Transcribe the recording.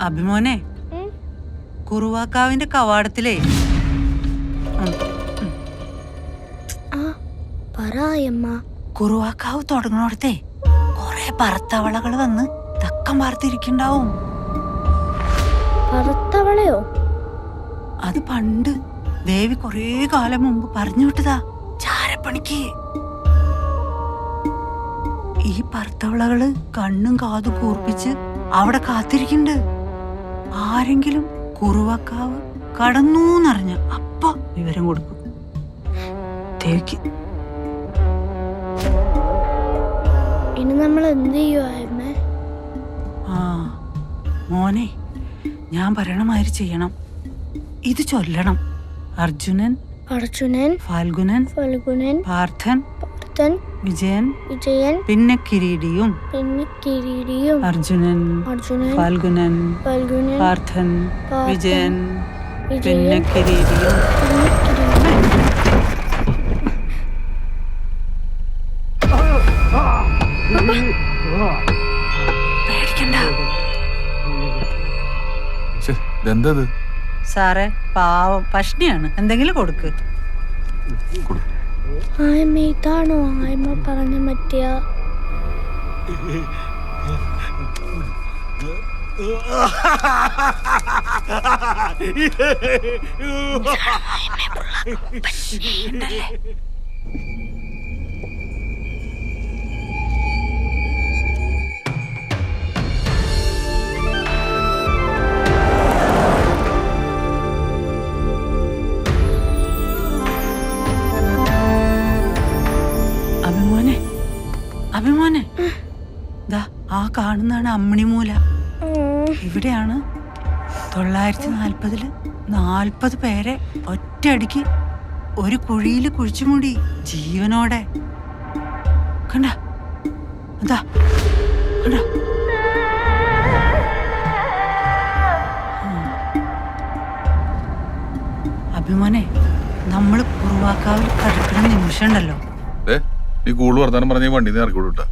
അഭിമോനെ, കുറുവാക്കാവിന്റെ കവാടത്തിലേ കുറുവാക്കാവ് തുടങ്ങണോടത്തെ കൊറേ പറത്തവളകൾ വന്ന് തക്കം പാർത്തിരിക്കണ്ടാവും. പറത്തവളയോ? അത് പണ്ട് ദേവി കൊറേ കാലം മുമ്പ് പറഞ്ഞു വിട്ടതാ ചാരപ്പണിക്ക്. ഈ പറത്തവളകള് കണ്ണും കാതും കൂർപ്പിച്ച് അവിടെ കാത്തിരിക്കണ്ട്. ആരെങ്കിലും കുറുവാക്കാവ് കടന്നൂന്നറിഞ്ഞ അപ്പ വിവരം കൊടുക്കും ദേവിക്ക്. ഇനി നമ്മൾ എന്ത് ചെയ്യുവാ? ആ മോനെ, ഞാൻ പറയണമാതിരി ചെയ്യണം. ഇത് ചൊല്ലണം: അർജുനൻ, ഫാൽഗുനൻ, പാർത്ഥൻ, വിജയൻ, പിന്നെ കിരീടിയും. അർജുനൻ, ഫാൽഗുനൻ, പാർത്ഥൻ, വിജയൻ, പിന്നെ കിരീടിയും. പേടിക്കണ്ട സാറേ, പാവം പഷ്ണിയാണ്, എന്തെങ്കിലും കൊടുക്ക്. ഇതാണോ ആയ്മ പറഞ്ഞ മറ്റിയ? അഭിമോനെ, ദാ ആ കാണുന്നതാണ് അമ്മിണിമൂല. ഇവിടെയാണ് 940 40 പേരെ ഒറ്റയടിക്ക് ഒരു കുഴിയിൽ കുഴിച്ചുമൂടി ജീവനോടെ. കണ്ട അതാ, കണ്ട. അഭിമോനെ, നമ്മള് കുറുവാക്കാവിൽ കിടക്കുന്ന നിമിഷം ഉണ്ടല്ലോ, നീ കൂടുതൽ വർത്താനം പറഞ്ഞ വണ്ടി ഇറക്കി വിട്ടാ